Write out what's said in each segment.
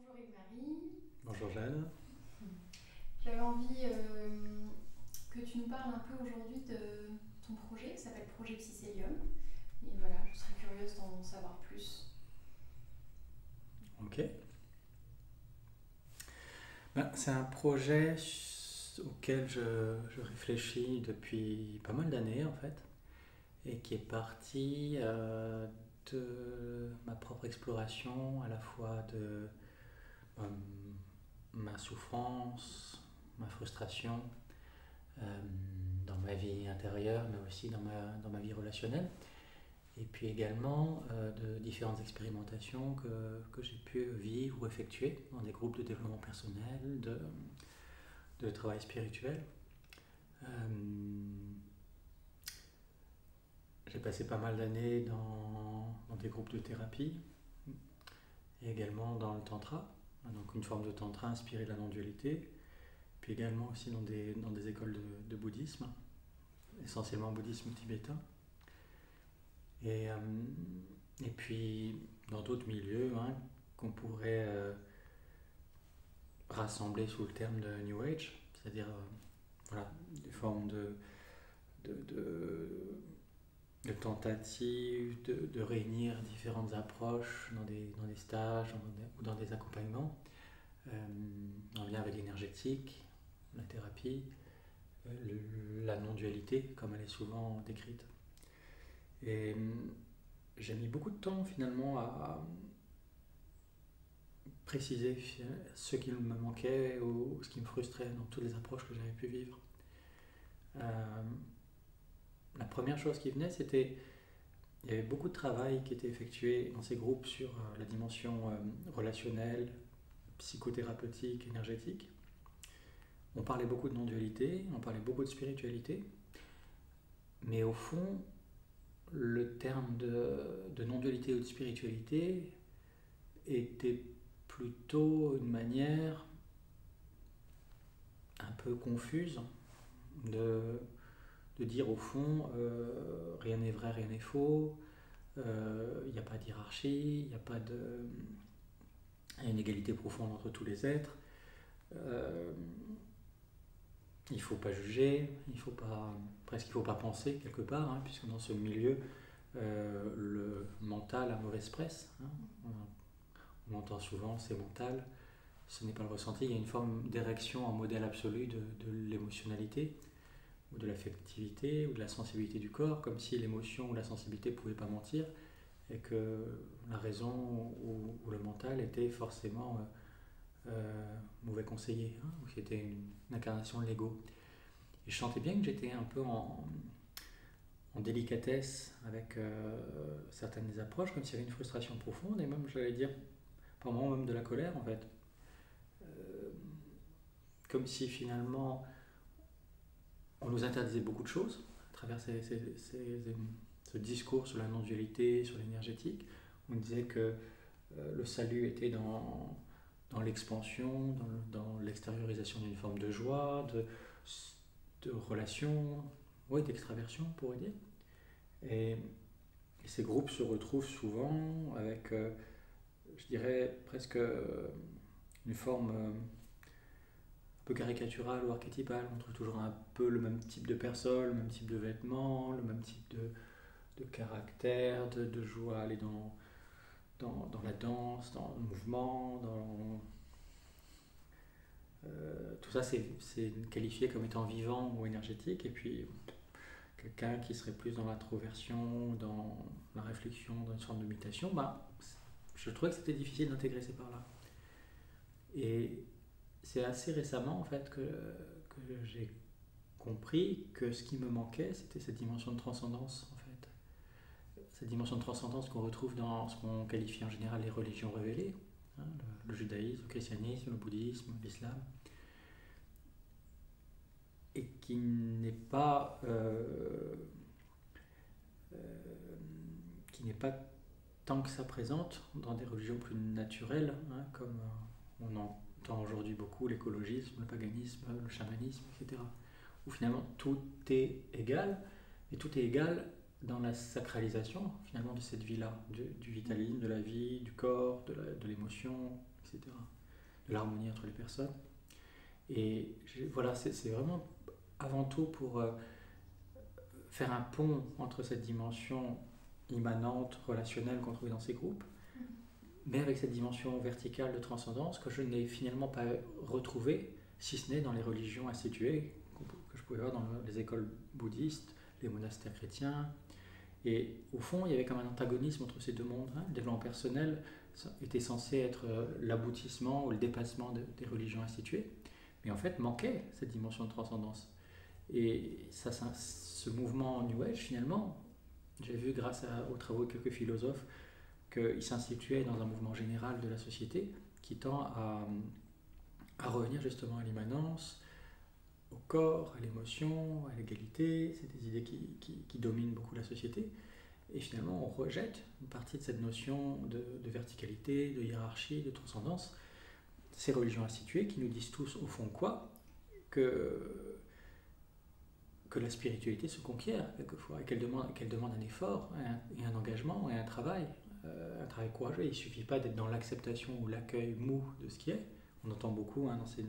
Bonjour Yves-Marie. Bonjour Jeanne. J'avais envie que tu nous parles un peu aujourd'hui de ton projet qui s'appelle Projet Psycélium. Et voilà, je serais curieuse d'en savoir plus. Ok. C'est un projet auquel je réfléchis depuis pas mal d'années en fait, et qui est parti de ma propre exploration, à la fois de euh, ma souffrance, ma frustration, euh, dans ma vie intérieure, mais aussi dans ma vie relationnelle. Et puis également de différentes expérimentations que j'ai pu vivre ou effectuer dans des groupes de développement personnel, de travail spirituel. Euh, j'ai passé pas mal d'années dans des groupes de thérapie et également dans le tantra, donc une forme de tantra inspirée de la non-dualité, puis également aussi dans des écoles de bouddhisme, essentiellement bouddhisme tibétain. Et, euh, et puis dans d'autres milieux qu'on pourrait rassembler sous le terme de New Age, c'est-à-dire voilà, des formes de, de, de tentatives de réunir différentes approches dans des stages ou dans des accompagnements, en lien avec l'énergétique, la thérapie, la non-dualité, comme elle est souvent décrite. Et j'ai mis beaucoup de temps finalement à préciser ce qui me manquait ou ce qui me frustrait dans toutes les approches que j'avais pu vivre. Euh, la première chose qui venait, c'était il y avait beaucoup de travail qui était effectué dans ces groupes sur la dimension relationnelle, psychothérapeutique, énergétique. On parlait beaucoup de non-dualité, on parlait beaucoup de spiritualité, mais au fond, le terme de non-dualité ou de spiritualité était plutôt une manière un peu confuse de, de dire au fond rien n'est vrai, rien n'est faux, il n'y a pas de hiérarchie, il n'y a pas de une égalité profonde entre tous les êtres, euh, il ne faut pas juger, presque il ne faut pas penser quelque part, puisque dans ce milieu, le mental a mauvaise presse. On entend souvent c'est mental, ce n'est pas le ressenti, il y a une forme d'érection en modèle absolu de l'émotionnalité, ou de l'affectivité, ou de la sensibilité du corps, comme si l'émotion ou la sensibilité ne pouvaient pas mentir, et que la raison ou le mental était forcément mauvais conseiller, ou c'était une incarnation de l'ego. Et je sentais bien que j'étais un peu en délicatesse avec certaines des approches, comme s'il y avait une frustration profonde, et même, j'allais dire, par moments même de la colère, en fait. Euh, comme si finalement on nous interdisait beaucoup de choses à travers ce discours sur la non-dualité, sur l'énergétique. On disait que le salut était dans l'expansion, dans l'extériorisation d'une forme de joie, de relation, ouais, d'extraversion, on pourrait dire. Et, et ces groupes se retrouvent souvent avec, je dirais, presque une forme un peu caricaturale ou archétypale. On trouve toujours un peu le même type de personne, le même type de vêtements, le même type de caractère, de joie à aller dans la danse, dans le mouvement, tout ça c'est qualifié comme étant vivant ou énergétique. Et puis quelqu'un qui serait plus dans l'introversion, dans la réflexion, dans une forme de méditation, je trouvais que c'était difficile d'intégrer ces parts-là. Et c'est assez récemment en fait que j'ai compris que ce qui me manquait, c'était cette dimension de transcendance en fait. Cette dimension de transcendance qu'on retrouve dans ce qu'on qualifie en général les religions révélées, le judaïsme, le christianisme, le bouddhisme, l'islam, et qui n'est pas euh, qui n'est pas tant que ça présente dans des religions plus naturelles, comme on entend aujourd'hui beaucoup l'écologisme, le paganisme, le chamanisme, etc. Où finalement tout est égal, et tout est égal dans la sacralisation finalement de cette vie-là, du vitalisme, de la vie, du corps, de l'émotion, etc. De l'harmonie entre les personnes. Et voilà, c'est vraiment avant tout pour faire un pont entre cette dimension immanente, relationnelle qu'on trouve dans ces groupes, mais avec cette dimension verticale de transcendance que je n'ai finalement pas retrouvée, si ce n'est dans les religions instituées que je pouvais voir dans les écoles bouddhistes, les monastères chrétiens. Et au fond, il y avait comme un antagonisme entre ces deux mondes. Le développement personnel était censé être l'aboutissement ou le dépassement des religions instituées, mais en fait manquait cette dimension de transcendance. Et ce mouvement New Age, finalement, j'ai vu grâce aux travaux de quelques philosophes qu'il s'instituait dans un mouvement général de la société qui tend à revenir justement à l'immanence, au corps, à l'émotion, à l'égalité. C'est des idées qui dominent beaucoup la société. Et finalement, on rejette une partie de cette notion de verticalité, de hiérarchie, de transcendance. Ces religions instituées qui nous disent tous, au fond, quoi ? Que la spiritualité se conquiert quelquefois, et qu'elle demande un effort, et un engagement, et un travail courageux. Il ne suffit pas d'être dans l'acceptation ou l'accueil mou de ce qui est. On entend beaucoup dans ces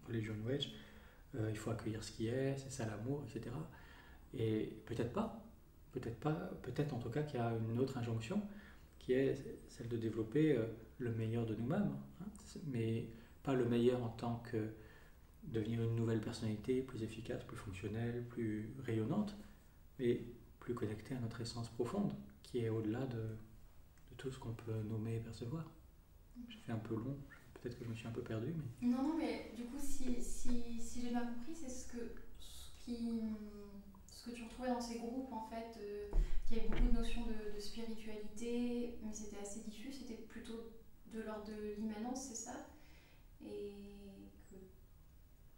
religions New Age, il faut accueillir ce qui est, c'est ça l'amour, etc. Et peut-être en tout cas qu'il y a une autre injonction qui est celle de développer le meilleur de nous-mêmes, mais pas le meilleur en tant que devenir une nouvelle personnalité plus efficace, plus fonctionnelle, plus rayonnante, mais plus connectée à notre essence profonde, qui est au-delà de tout ce qu'on peut nommer et percevoir. J'ai fait un peu long, peut-être que je me suis un peu perdu. Mais... Non, mais du coup, si j'ai bien compris, c'est ce que tu retrouvais dans ces groupes, en fait, qu'il y avait beaucoup de notions de spiritualité, mais c'était assez diffus, c'était plutôt de l'ordre de l'immanence, c'est ça? Et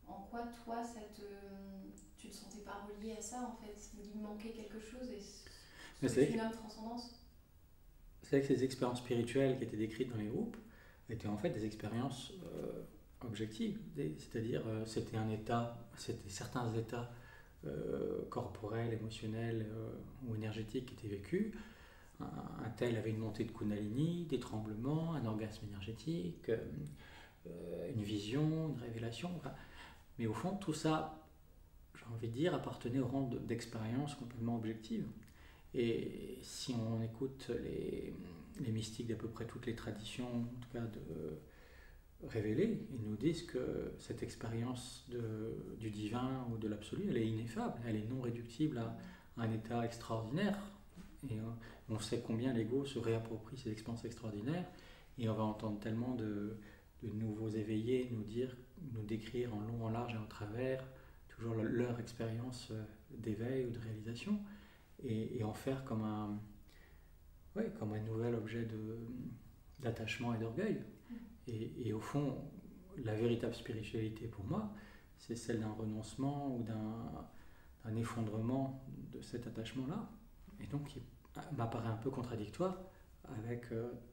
en quoi, toi, tu te sentais pas relié à ça, en fait? Il manquait quelque chose, et ce que tu nommes transcendance? C'est vrai que ces expériences spirituelles qui étaient décrites dans les groupes étaient en fait des expériences objectives, c'est-à-dire c'était certains états corporels, émotionnels ou énergétiques qui étaient vécus. Un tel avait une montée de Kundalini, des tremblements, un orgasme énergétique, une vision, une révélation. Mais au fond, tout ça, j'ai envie de dire, appartenait au rang d'expériences complètement objectives. Et si on écoute les mystiques d'à peu près toutes les traditions, en tout cas révélées, ils nous disent que cette expérience du divin ou de l'absolu, elle est ineffable, elle est non réductible à un état extraordinaire. Et on sait combien l'ego se réapproprie ces expériences extraordinaires, et on va entendre tellement de nouveaux éveillés nous décrire en long, en large et en travers toujours leur expérience d'éveil ou de réalisation, et en faire comme un nouvel objet d'attachement et d'orgueil. Et au fond, la véritable spiritualité pour moi, c'est celle d'un renoncement ou d'un effondrement de cet attachement-là. Et donc, il m'apparaît un peu contradictoire avec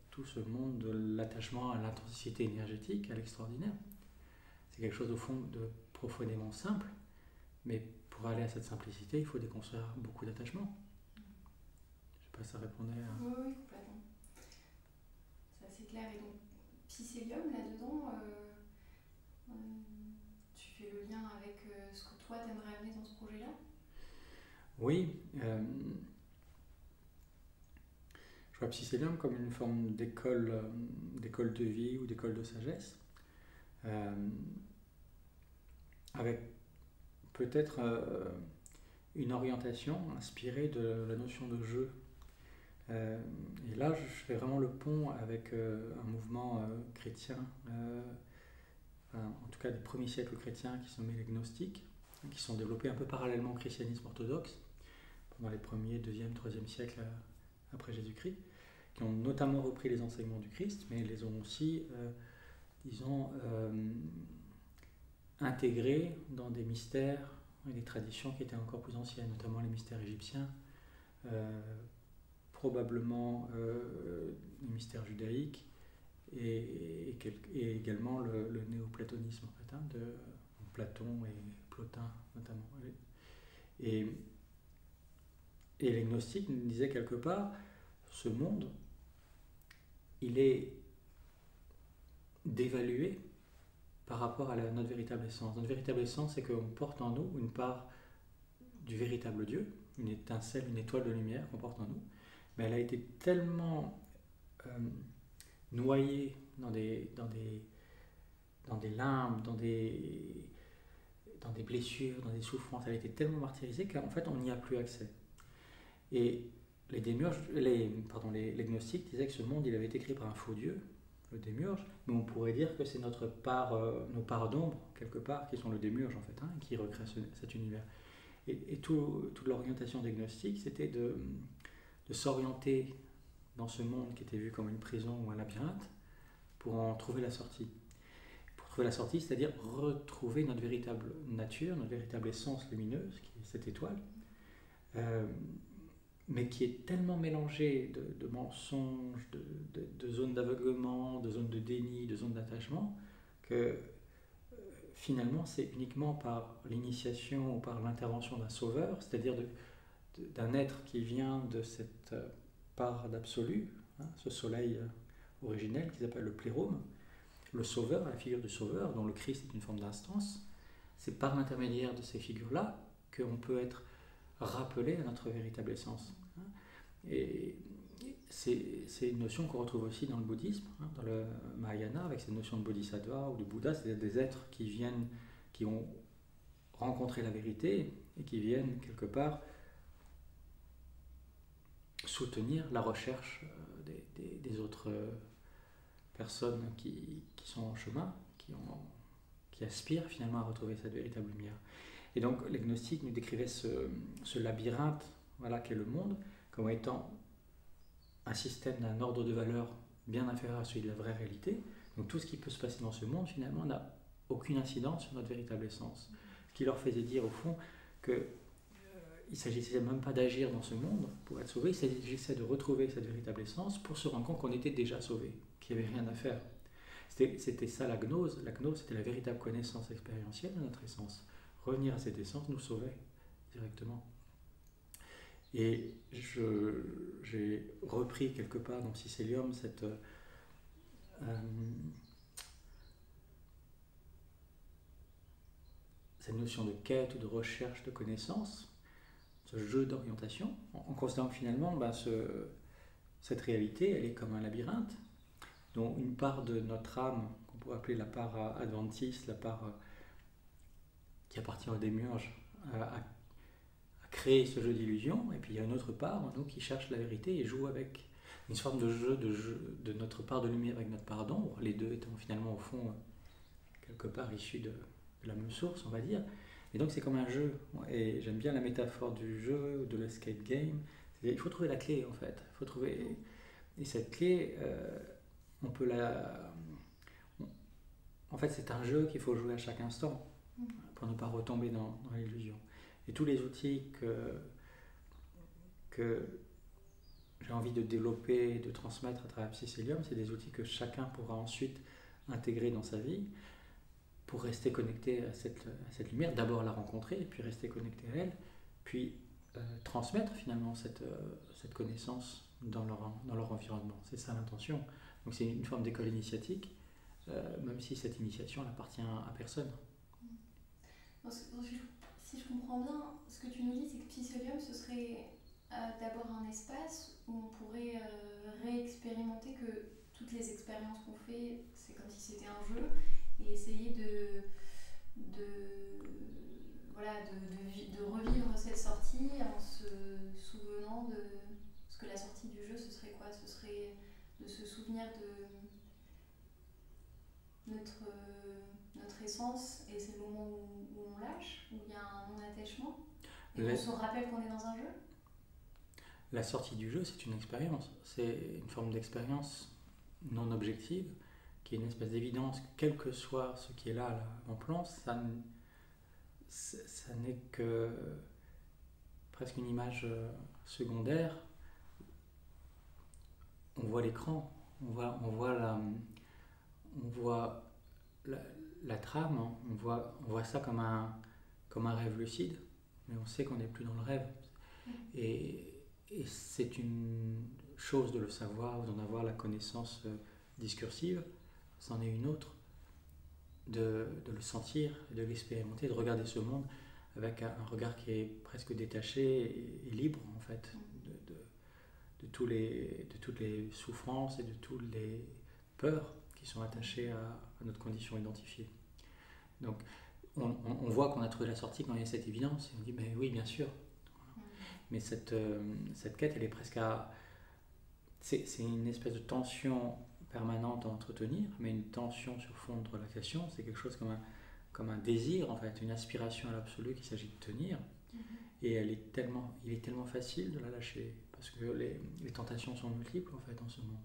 tout ce monde de l'attachement à l'intensité énergétique, à l'extraordinaire. C'est quelque chose au fond de profondément simple, mais pour aller à cette simplicité, il faut déconstruire beaucoup d'attachement. Je sais pas si ça répondait à... Oui, complètement. C'est assez clair. Et donc, Psychélium, là-dedans, tu fais le lien avec ce que toi, t'aimerais amener dans ce projet-là? Oui. Je vois Psychélium comme une forme d'école de vie ou d'école de sagesse, avec peut-être une orientation inspirée de la notion de jeu. Et là, je fais vraiment le pont avec un mouvement chrétien, en tout cas des premiers siècles chrétiens qui sont les gnostiques, qui sont développés un peu parallèlement au christianisme orthodoxe, pendant les premiers, 2e, 3e siècles après Jésus-Christ, qui ont notamment repris les enseignements du Christ, mais les ont aussi, intégrés dans des mystères et des traditions qui étaient encore plus anciennes, notamment les mystères égyptiens, probablement les mystères judaïques, et également le néoplatonisme, en fait, de Platon et Plotin notamment. Et les gnostiques nous disaient quelque part, ce monde, il est d'évaluer par rapport à notre véritable essence. Notre véritable essence, c'est qu'on porte en nous une part du véritable Dieu, une étincelle, une étoile de lumière qu'on porte en nous, mais elle a été tellement noyée dans des limbes, dans des blessures, dans des souffrances, elle a été tellement martyrisée qu'en fait on n'y a plus accès. Et les gnostiques disaient que ce monde il avait été créé par un faux Dieu, le démiurge, mais on pourrait dire que c'est notre part, nos parts d'ombre, quelque part, qui sont le démiurge en fait, qui recréent cet univers. Et toute l'orientation des gnostiques, c'était de s'orienter dans ce monde qui était vu comme une prison ou un labyrinthe pour en trouver la sortie. Pour trouver la sortie, c'est-à-dire retrouver notre véritable nature, notre véritable essence lumineuse, qui est cette étoile, mais qui est tellement mélangée de mensonges, de zones d'aveuglement, de zones de déni, de zones d'attachement, que finalement c'est uniquement par l'initiation ou par l'intervention d'un sauveur, c'est-à-dire d'un être qui vient de cette part d'absolu, ce soleil originel qu'ils appellent le plérôme, le sauveur, la figure du sauveur, dont le Christ est une forme d'instance. C'est par l'intermédiaire de ces figures-là qu'on peut être rappelé à notre véritable essence. Et c'est une notion qu'on retrouve aussi dans le bouddhisme, dans le Mahayana, avec cette notion de bodhisattva ou de Bouddha, c'est-à-dire des êtres qui ont rencontré la vérité et qui viennent quelque part soutenir la recherche des autres personnes qui sont en chemin, qui aspirent finalement à retrouver cette véritable lumière. Et donc les gnostiques nous décrivaient ce labyrinthe qu'est le monde comme étant un système d'un ordre de valeurs bien inférieur à celui de la vraie réalité. Donc tout ce qui peut se passer dans ce monde finalement n'a aucune incidence sur notre véritable essence. Ce qui leur faisait dire au fond que il ne s'agissait même pas d'agir dans ce monde pour être sauvé, il s'agissait de retrouver cette véritable essence pour se rendre compte qu'on était déjà sauvé, qu'il n'y avait rien à faire. C'était ça la gnose. La gnose, c'était la véritable connaissance expérientielle de notre essence. Revenir à cette essence nous sauvait directement. Et j'ai repris quelque part dans Psychélium cette notion de quête ou de recherche de connaissance, ce jeu d'orientation, en considérant que finalement cette réalité, elle est comme un labyrinthe, dont une part de notre âme, qu'on pourrait appeler la part adventiste, la part qui appartient au démiurge, a créé ce jeu d'illusion, et puis il y a une autre part en nous qui cherche la vérité et joue avec une forme de jeu de notre part de lumière avec notre part d'ombre, les deux étant finalement au fond quelque part issus de la même source, on va dire. Et donc c'est comme un jeu, et j'aime bien la métaphore du jeu ou de l'escape game. Il faut trouver la clé en fait, il faut trouver, et cette clé, on peut en fait c'est un jeu qu'il faut jouer à chaque instant pour ne pas retomber dans l'illusion. Et tous les outils que j'ai envie de développer, de transmettre à travers Psychélium, c'est des outils que chacun pourra ensuite intégrer dans sa vie pour rester connecté à cette lumière, d'abord la rencontrer, puis rester connecté à elle, puis transmettre finalement cette connaissance dans leur environnement. C'est ça l'intention. Donc c'est une forme d'école initiatique, même si cette initiation n'appartient à personne. Si je comprends bien, ce que tu nous dis, c'est que Psychélium, ce serait d'abord un espace où on pourrait réexpérimenter que toutes les expériences qu'on fait, c'est comme si c'était un jeu, et essayer de revivre cette sortie en se souvenant de ce que la sortie du jeu, ce serait quoi? Ce serait de se souvenir de notre essence, et c'est le moment où on lâche, où il y a un non-attachement, et qu'on se rappelle qu'on est dans un jeu. La sortie du jeu, c'est une expérience, c'est une forme d'expérience non objective, qui est une espèce d'évidence, quel que soit ce qui est là en plan, ça n'est que presque une image secondaire. On voit l'écran, on voit la trame, on voit ça comme un rêve lucide, mais on sait qu'on n'est plus dans le rêve. Et c'est une chose de le savoir, d'en avoir la connaissance discursive, c'en est une autre de le sentir, de l'expérimenter, de regarder ce monde avec un regard qui est presque détaché et libre en fait de toutes les souffrances et de toutes les peurs qui sont attachées à notre condition identifiée. Donc on voit qu'on a trouvé la sortie quand il y a cette évidence et on dit mais oui bien sûr. Mais cette quête elle est presque à... C'est une espèce de tension permanente à entretenir, mais une tension sur fond de relaxation, c'est quelque chose comme un désir en fait, une aspiration à l'absolu qu'il s'agit de tenir. Et il est tellement facile de la lâcher, parce que les tentations sont multiples en fait dans ce monde.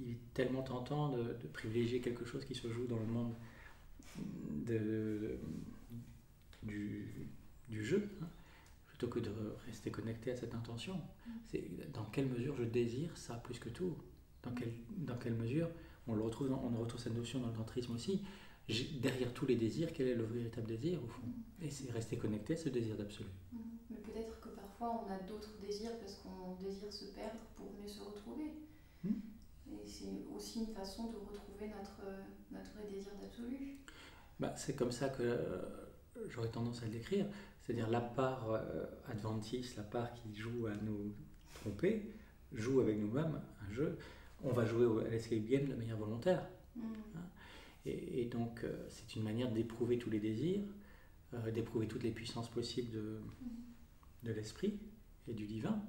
Il est tellement tentant de privilégier quelque chose qui se joue dans le monde du jeu, hein, plutôt que de rester connecté à cette intention. C'est dans quelle mesure je désire ça plus que tout, dans quelle mesure on retrouve cette notion dans le tantrisme aussi. Derrière tous les désirs, quel est le véritable désir au fond? Et c'est rester connecté à ce désir d'absolu. Mais peut-être que parfois on a d'autres désirs parce qu'on désire se perdre pour mieux se retrouver. Et c'est aussi une façon de retrouver notre vrai désir d'absolu. C'est comme ça que j'aurais tendance à le décrire. C'est-à-dire la part adventiste, la part qui joue à nous tromper, joue avec nous-mêmes un jeu. On va jouer à l'escape game de manière volontaire. Et donc, c'est une manière d'éprouver tous les désirs, d'éprouver toutes les puissances possibles de l'esprit et du divin.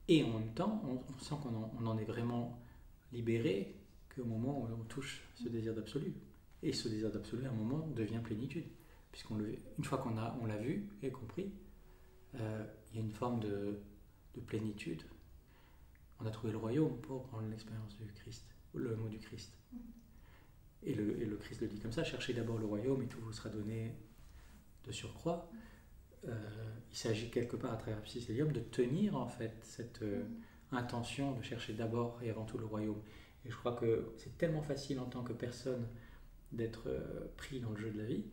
Et en même temps, on sent qu'on en est vraiment libéré qu'au moment où on touche ce désir d'absolu. Et ce désir d'absolu, à un moment, devient plénitude. Puisqu'une fois qu'on l'a vu et compris, il y a une forme de plénitude. On a trouvé le royaume pour prendre l'expérience du Christ, le mot du Christ. Et le Christ le dit comme ça, cherchez d'abord le royaume et tout vous sera donné de surcroît. Il s'agit quelque part à travers Psychélium de tenir en fait cette intention de chercher d'abord et avant tout le royaume. Et je crois que c'est tellement facile en tant que personne d'être pris dans le jeu de la vie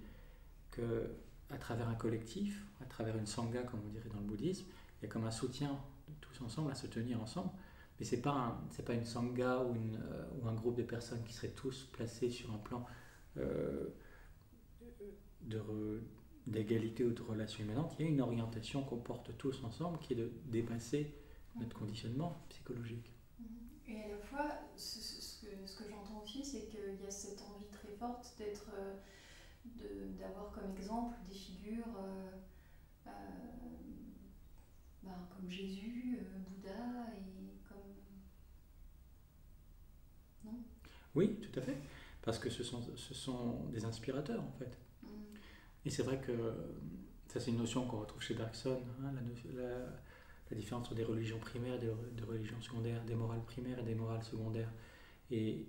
qu'à travers un collectif, à travers une sangha comme on dirait dans le bouddhisme, il y a comme un soutien de tous ensemble à se tenir ensemble. Mais c'est pas une sangha ou un groupe de personnes qui seraient tous placés sur un plan d'égalité ou de relation immanente. Il y a une orientation qu'on porte tous ensemble qui est de dépasser notre conditionnement psychologique. Et à la fois, ce que j'entends aussi, c'est qu'il y a cette envie très forte d'avoir comme exemple des figures comme Jésus, Bouddha et comme... Non ? Oui, tout à fait. Parce que ce sont des inspirateurs en fait. Et c'est vrai que ça c'est une notion qu'on retrouve chez Bergson, hein, la différence entre des religions primaires, des religions secondaires, des morales primaires et des morales secondaires. Et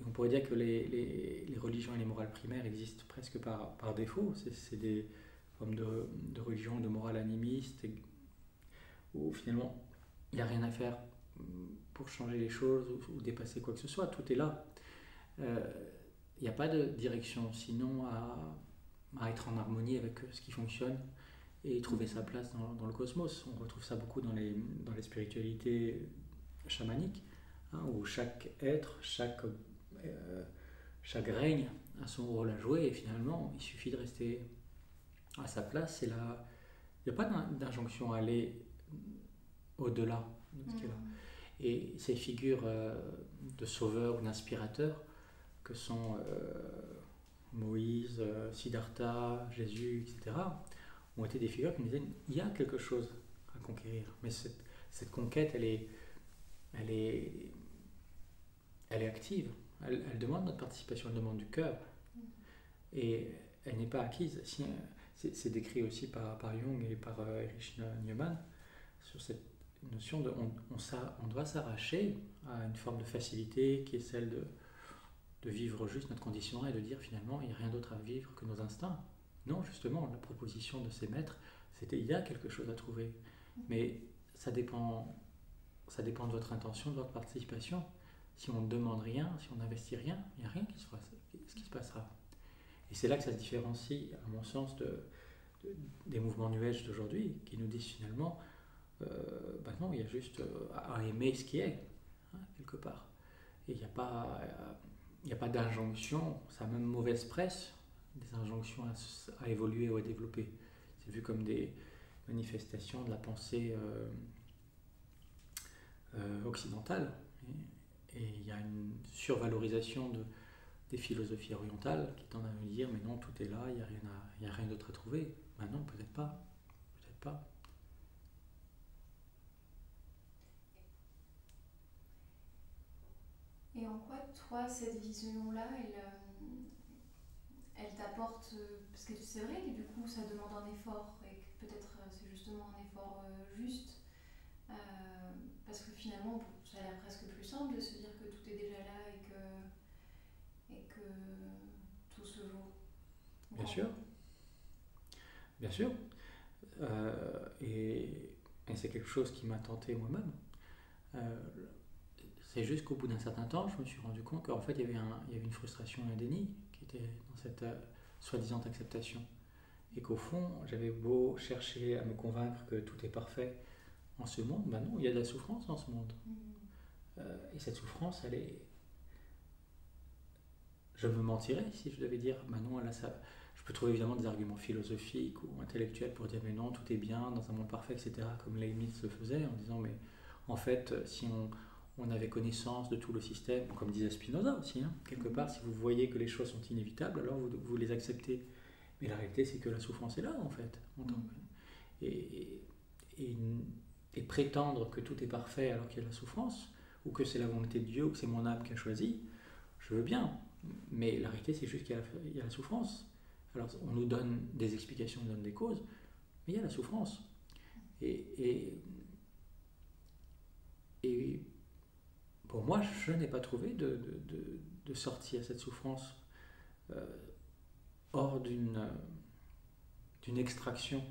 on pourrait dire que les religions et les morales primaires existent presque par défaut. C'est des formes de religion, de morale animiste, où finalement il n'y a rien à faire pour changer les choses ou dépasser quoi que ce soit. Tout est là. Il n'y a pas de direction sinon à être en harmonie avec ce qui fonctionne et trouver sa place dans le cosmos. On retrouve ça beaucoup dans les spiritualités chamaniques, hein, où chaque être, chaque règne a son rôle à jouer et finalement il suffit de rester à sa place. Il n'y a pas d'injonction à aller au-delà de ce qui est là. Et ces figures de sauveurs ou d'inspirateurs que sont Moïse, Siddhartha, Jésus, etc., ont été des figures qui nous disaient il y a quelque chose à conquérir. Mais cette conquête, elle est active. Elle demande notre participation, elle demande du cœur. Et elle n'est pas acquise. C'est décrit aussi par Jung et par Erich Neumann sur cette notion de on doit s'arracher à une forme de facilité qui est celle de vivre juste notre condition et de dire finalement il n'y a rien d'autre à vivre que nos instincts. Non, justement, la proposition de ces maîtres, c'était il y a quelque chose à trouver. Mais ça dépend de votre intention, de votre participation. Si on ne demande rien, si on n'investit rien, il n'y a rien qui se passera. Et c'est là que ça se différencie, à mon sens, des mouvements New Age d'aujourd'hui, qui nous disent finalement non, il y a juste à aimer ce qui est, hein, quelque part. Et il n'y a pas il n'y a pas d'injonction, ça a même mauvaise presse, des injonctions à évoluer ou à développer. C'est vu comme des manifestations de la pensée occidentale. Et il y a une survalorisation des philosophies orientales qui tendent à me dire mais non, tout est là, il n'y a rien d'autre à trouver. Ben non, peut-être pas. Peut-être pas. Et en quoi, toi, cette vision-là, elle t'apporte... parce que c'est vrai que du coup, ça demande un effort, et que peut-être c'est justement un effort juste, parce que finalement, ça a l'air presque plus simple de se dire que tout est déjà là et que tout se vaut. Bien sûr. Bien sûr. Et c'est quelque chose qui m'a tenté moi-même. C'est juste qu'au bout d'un certain temps, je me suis rendu compte qu'en fait, il y avait une frustration et un déni qui était dans cette soi-disant acceptation. Et qu'au fond, j'avais beau chercher à me convaincre que tout est parfait en ce monde, ben non, il y a de la souffrance dans ce monde. Et cette souffrance, elle est... Je me mentirais si je devais dire, ben non, là, ça... Je peux trouver évidemment des arguments philosophiques ou intellectuels pour dire, mais non, tout est bien, dans un monde parfait, etc., comme Leibniz le faisait, en disant, mais en fait, si on avait connaissance de tout le système, comme disait Spinoza aussi, hein, quelque part, si vous voyez que les choses sont inévitables, alors vous les acceptez. Mais la réalité, c'est que la souffrance est là, en fait. Et prétendre que tout est parfait alors qu'il y a de la souffrance, ou que c'est la volonté de Dieu, ou que c'est mon âme qui a choisi, je veux bien. Mais la réalité, c'est juste qu'il y a la souffrance. Alors, on nous donne des explications, on nous donne des causes, mais il y a la souffrance. Et pour moi, je n'ai pas trouvé de sortie à cette souffrance hors d'une extraction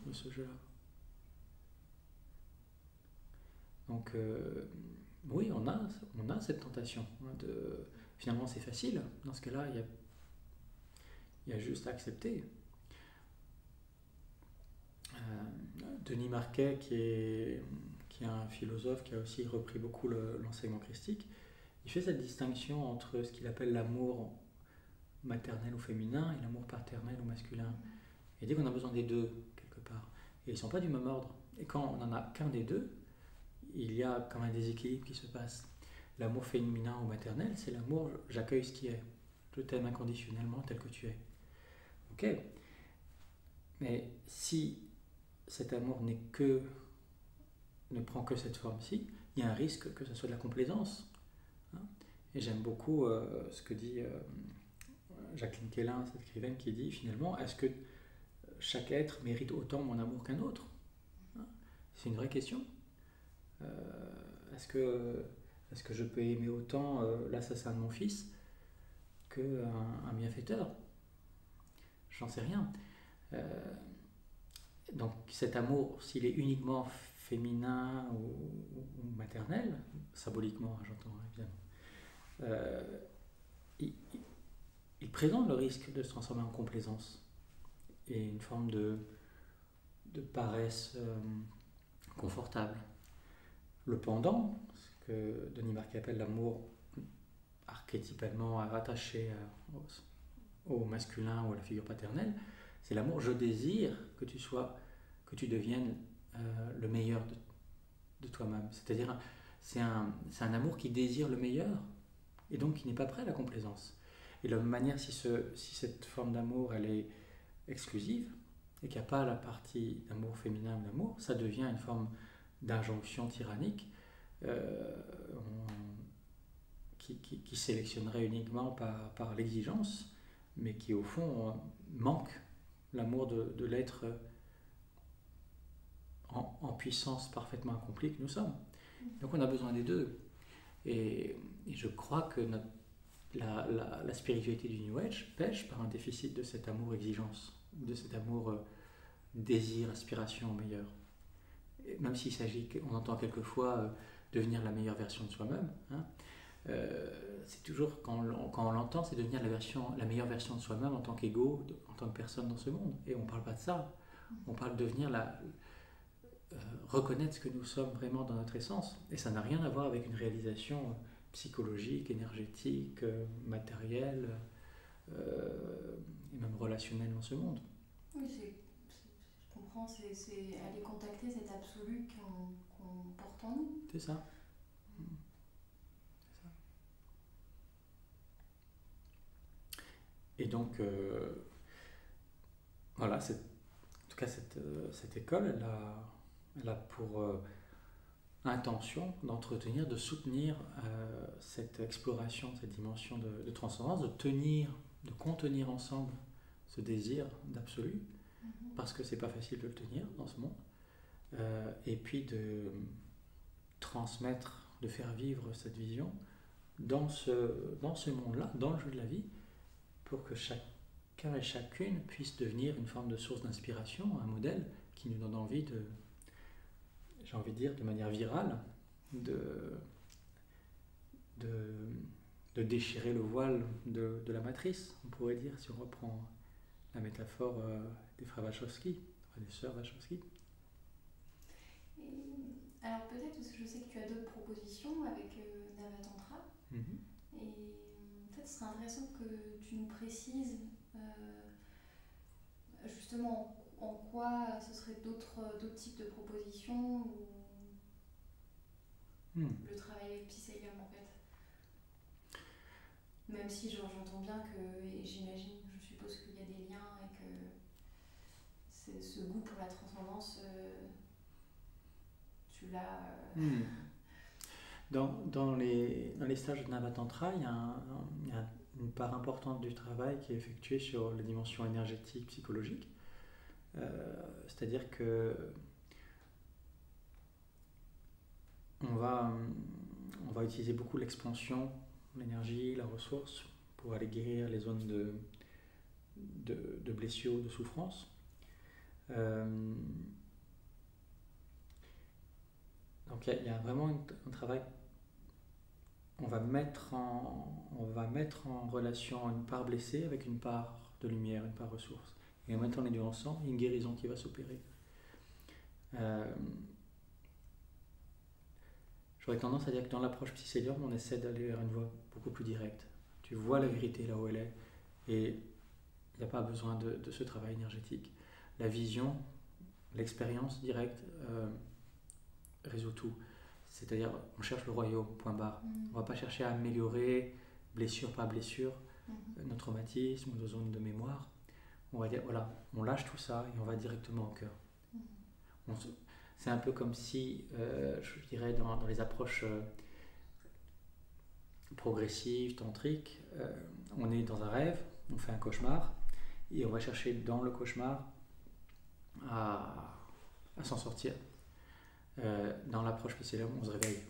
de ce jeu-là. Donc, oui, on a cette tentation de... Finalement, c'est facile. Dans ce cas-là, il y a juste à accepter. Denis Marquet, qui est un philosophe qui a aussi repris beaucoup l'enseignement christique, il fait cette distinction entre ce qu'il appelle l'amour maternel ou féminin et l'amour paternel ou masculin. Il dit qu'on a besoin des deux, quelque part. Et ils ne sont pas du même ordre. Et quand on n'en a qu'un des deux, il y a comme un déséquilibre qui se passe. L'amour féminin ou maternel, c'est l'amour, j'accueille ce qui est. Je t'aime inconditionnellement tel que tu es. Ok. Mais si cet amour ne prend que cette forme-ci, il y a un risque que ce soit de la complaisance. Et j'aime beaucoup ce que dit Jacqueline Kellin, cette écrivaine, qui dit finalement, est-ce que chaque être mérite autant mon amour qu'un autre? C'est une vraie question. Est-ce que je peux aimer autant l'assassin de mon fils qu'un bienfaiteur? J'en sais rien. Donc cet amour, s'il est uniquement féminin ou maternel, symboliquement, j'entends évidemment, il présente le risque de se transformer en complaisance et une forme de paresse confortable. Le pendant, ce que Denis Marquet appelle l'amour archétypalement rattaché au masculin ou à la figure paternelle, c'est l'amour je désire que tu deviennes le meilleur de toi-même. C'est-à-dire, c'est un amour qui désire le meilleur et donc qui n'est pas prêt à la complaisance. Et de la même manière, si cette forme d'amour elle est exclusive et qu'il n'y a pas la partie d'amour féminin ou d'amour, ça devient une forme d'injonction tyrannique qui sélectionnerait uniquement par l'exigence, mais qui au fond manque l'amour de l'être en puissance parfaitement accomplie que nous sommes. Donc on a besoin des deux. Et je crois que la spiritualité du New Age pêche par un déficit de cet amour-exigence, de cet amour désir, aspiration au meilleur. Et même s'il s'agit, on entend quelquefois devenir la meilleure version de soi-même, hein, c'est toujours, quand on l'entend, c'est devenir la meilleure version de soi-même en tant qu'ego, en tant que personne dans ce monde. Et on ne parle pas de ça. On parle de devenir reconnaître ce que nous sommes vraiment dans notre essence. Et ça n'a rien à voir avec une réalisation psychologique, énergétique, matériel et même relationnel dans ce monde. Oui, je comprends, c'est aller contacter cet absolu qu'on porte en nous. C'est ça. Et donc, voilà, en tout cas, cette école, elle a pour intention d'entretenir, de soutenir cette exploration, cette dimension de transcendance, de contenir ensemble ce désir d'absolu, parce que c'est pas facile de le tenir dans ce monde, et puis de transmettre, de faire vivre cette vision dans ce monde-là, dans le jeu de la vie, pour que chacun et chacune puisse devenir une forme de source d'inspiration, un modèle qui nous donne envie j'ai envie de dire, de manière virale, de déchirer le voile de la matrice, on pourrait dire, si on reprend la métaphore des frères Wachowski, des sœurs Wachowski. Alors peut-être, parce que je sais que tu as d'autres propositions avec Navatantra, et peut-être ce serait intéressant que tu nous précises justement en quoi ce serait d'autres types de propositions ou le travail avec Psycélium en fait. Même si j'entends bien que, et j'imagine, je suppose qu'il y a des liens et que ce goût pour la transcendance, tu l'as... Dans les stages de Navatantra, il y a une part importante du travail qui est effectuée sur les dimensions énergétiques, psychologiques. C'est-à-dire que on va utiliser beaucoup l'expansion, l'énergie, la ressource pour aller guérir les zones de blessures, de souffrance. Donc il y a vraiment un travail. On va mettre en relation une part blessée avec une part de lumière, une part ressource. Et en mettant les deux ensemble, il y a une guérison qui va s'opérer. J'aurais tendance à dire que dans l'approche Psycélium, on essaie d'aller vers une voie beaucoup plus directe. Tu vois la vérité là où elle est, et il n'y a pas besoin de ce travail énergétique. La vision, l'expérience directe résout tout. C'est-à-dire, on cherche le royaume, point barre. On ne va pas chercher à améliorer, blessure par blessure, nos traumatismes, nos zones de mémoire. On va dire, voilà, on lâche tout ça et on va directement au cœur. C'est un peu comme si, je dirais, dans les approches progressives, tantriques, on est dans un rêve, on fait un cauchemar, et on va chercher dans le cauchemar à s'en sortir. Dans l'approche Psycélium, on se réveille.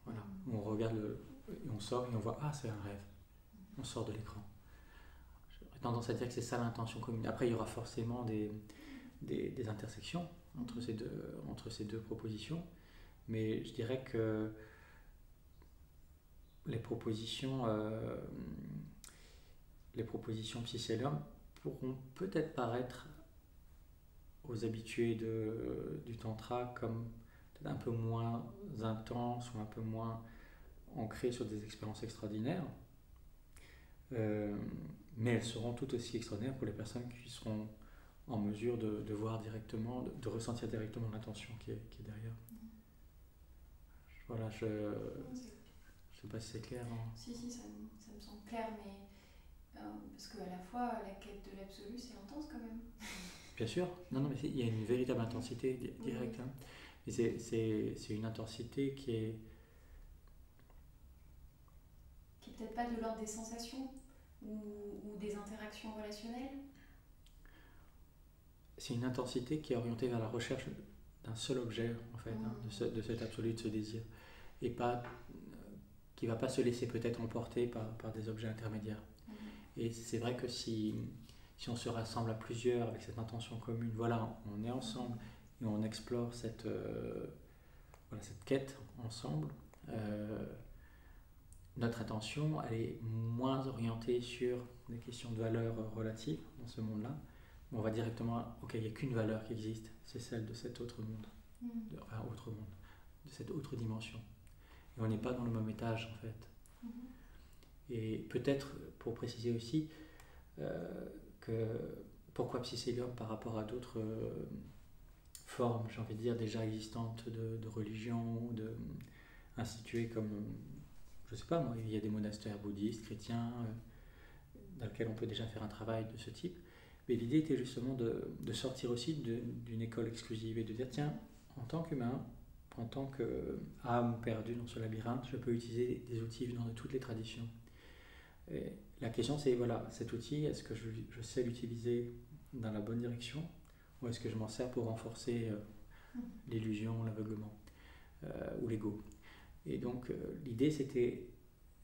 Voilà. On regarde et on sort et on voit, ah, c'est un rêve. On sort de l'écran. J'ai tendance à dire que c'est ça l'intention commune. Après, il y aura forcément des intersections entre ces deux propositions, mais je dirais que les propositions Psycélium pourront peut-être paraître aux habitués du tantra comme peut-être un peu moins intenses ou un peu moins ancrées sur des expériences extraordinaires, mais elles seront tout aussi extraordinaires pour les personnes qui seront en mesure de voir directement, de ressentir directement l'intention qui est derrière. Voilà, je sais pas si c'est clair. Hein. Si, ça me semble clair, mais parce qu'à la fois, la quête de l'absolu, c'est intense quand même. Bien sûr, non, mais il y a une véritable intensité directe. Hein. Mais c'est une intensité qui est peut-être pas de l'ordre des sensations ou des interactions relationnelles. C'est une intensité qui est orientée vers la recherche d'un seul objet, en fait, de cet absolu, de ce désir. Et qui ne va pas se laisser peut-être emporter par des objets intermédiaires. Et c'est vrai que si on se rassemble à plusieurs avec cette intention commune, voilà, on est ensemble et on explore cette quête ensemble, notre attention, elle est moins orientée sur des questions de valeur relative dans ce monde-là. On va directement, ok, il n'y a qu'une valeur qui existe, c'est celle de cet autre monde, de cette autre dimension. Et on n'est pas dans le même étage en fait. Et peut-être, pour préciser aussi, que pourquoi Psycélium par rapport à d'autres formes, j'ai envie de dire, déjà existantes de religion, instituées comme, je sais pas moi, il y a des monastères bouddhistes, chrétiens, dans lesquels on peut déjà faire un travail de ce type. Mais l'idée était justement de sortir aussi d'une école exclusive et de dire, tiens, en tant qu'humain, en tant qu'âme perdue dans ce labyrinthe, je peux utiliser des outils venant de toutes les traditions. Et la question c'est, voilà, cet outil, est-ce que je sais l'utiliser dans la bonne direction ou est-ce que je m'en sers pour renforcer l'illusion, l'aveuglement ou l'ego. Et donc l'idée c'était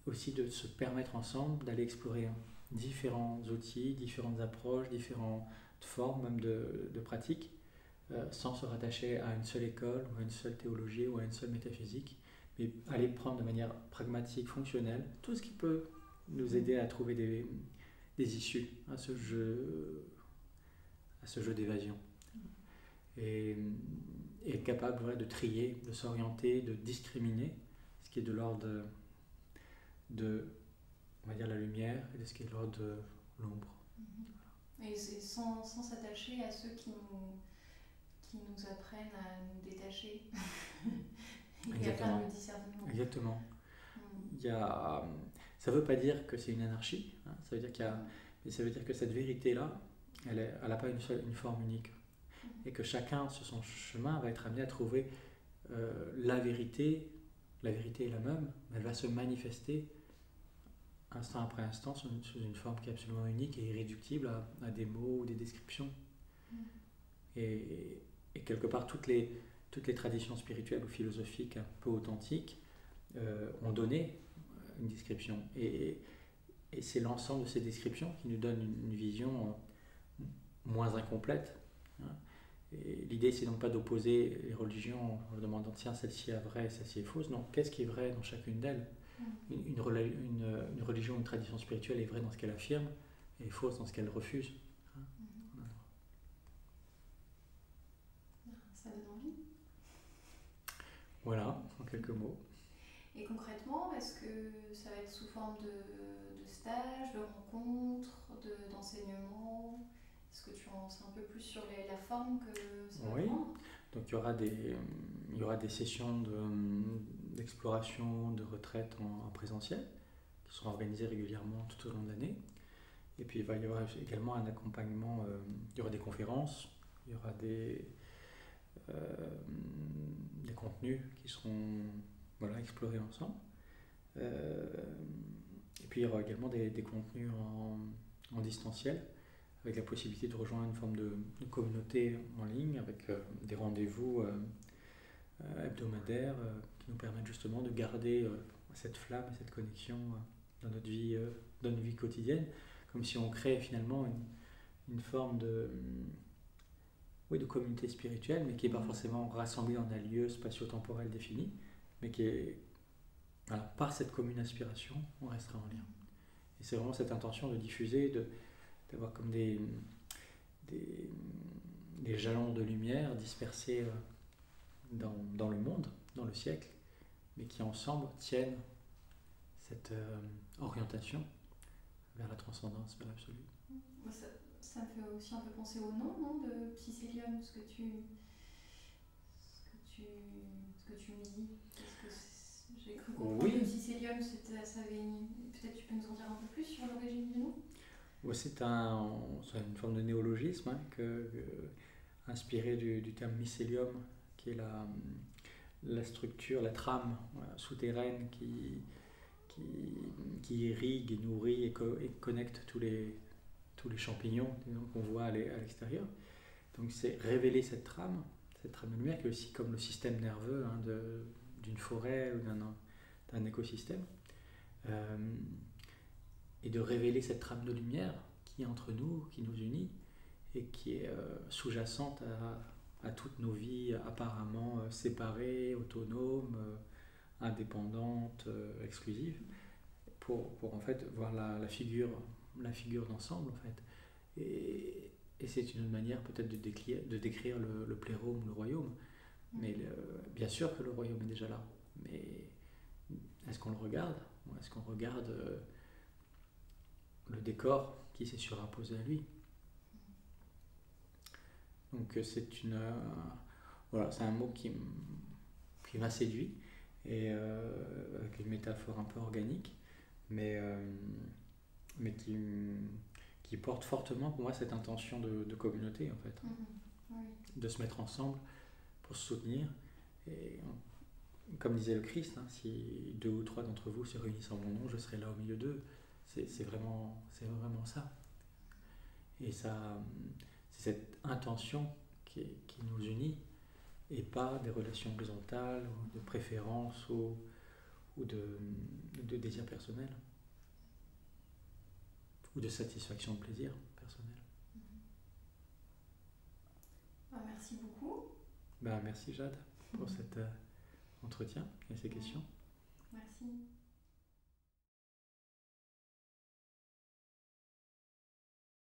aussi de se permettre ensemble d'aller explorer différents outils, différentes approches, différentes formes même de pratiques, sans se rattacher à une seule école ou à une seule théologie ou à une seule métaphysique, mais aller prendre de manière pragmatique, fonctionnelle, tout ce qui peut nous aider à trouver des issues à ce jeu d'évasion. Et être capable de trier, de s'orienter, de discriminer ce qui est de l'ordre de, on va dire, la lumière et de ce qui est de l'ordre de l'ombre. Et c'est sans s'attacher à ceux qui nous apprennent à nous détacher et à faire le discernement. Exactement. Ça ne veut pas dire que c'est une anarchie, hein, ça veut dire mais ça veut dire que cette vérité-là, elle n'a pas une forme unique. Et que chacun, sur son chemin, va être amené à trouver la vérité. La vérité est la même, mais elle va se manifester instant après instant sous une forme qui est absolument unique et irréductible à des mots ou des descriptions. Et quelque part, toutes les traditions spirituelles ou philosophiques un peu authentiques ont donné une description. Et c'est l'ensemble de ces descriptions qui nous donne une vision moins incomplète. Hein. Et l'idée, c'est donc pas d'opposer les religions en leur demandant tiens, celle-ci est vraie, celle-ci est fausse. Non, qu'est-ce qui est vrai dans chacune d'elles? Une religion, une tradition spirituelle est vraie dans ce qu'elle affirme et est fausse dans ce qu'elle refuse. Hein. Ça donne envie. Voilà, en quelques mots. Et concrètement, est-ce que ça va être sous forme de stage, de rencontres, d'enseignement? Est-ce que tu en sais un peu plus sur la forme que ça va prendre? Donc il y aura des sessions d'exploration, de retraite en présentiel qui seront organisées régulièrement tout au long de l'année. Et puis il va y avoir également un accompagnement, il y aura des conférences, il y aura des contenus qui seront explorés ensemble. Et puis il y aura également des contenus en distanciel, avec la possibilité de rejoindre une forme de communauté en ligne, avec des rendez-vous hebdomadaires qui nous permettent justement de garder cette flamme et cette connexion dans notre vie quotidienne, comme si on crée finalement une forme de communauté spirituelle, mais qui n'est pas forcément rassemblée dans un lieu spatio-temporel défini, mais qui est, par cette commune inspiration, on restera en lien. Et c'est vraiment cette intention de diffuser, d'avoir comme des jalons de lumière dispersés dans le monde, dans le siècle, mais qui ensemble tiennent cette orientation vers la transcendance, vers l'absolu. Ça me fait aussi un peu penser au nom, non, de Psycélium, ce que tu me dis. J'ai cru comprendre que Psycélium, peut-être tu peux nous en dire un peu plus sur l'origine du nom? C'est une forme de néologisme inspiré du terme mycélium, qui est la structure, la trame souterraine qui irrigue et nourrit et connecte tous les champignons qu'on voit à l'extérieur. Donc c'est révéler cette trame de lumière qui est aussi comme le système nerveux d'une forêt ou d'un écosystème. Et de révéler cette trame de lumière qui est entre nous, qui nous unit et qui est sous-jacente à toutes nos vies apparemment séparées, autonomes, indépendantes, exclusives, pour en fait voir la figure d'ensemble en fait. Et c'est une manière peut-être de décrire le plérôme, le royaume. Mais bien sûr que le royaume est déjà là. Mais est-ce qu'on le regarde? Ou est-ce qu'on regarde le décor qui s'est surimposé à lui. Donc voilà, c'est un mot qui m'a séduit, et avec une métaphore un peu organique, mais qui porte fortement pour moi cette intention de communauté, en fait, Oui. de se mettre ensemble pour se soutenir. Et comme disait le Christ, hein, si 2 ou 3 d'entre vous se réunissent en mon nom, je serai là au milieu d'eux. C'est vraiment ça. Et ça, c'est cette intention qui nous unit, et pas des relations horizontales, ou de préférence, ou de désir personnel, ou de satisfaction de plaisir personnel. Merci beaucoup. Ben, merci Jade pour cet entretien et ces questions. Merci.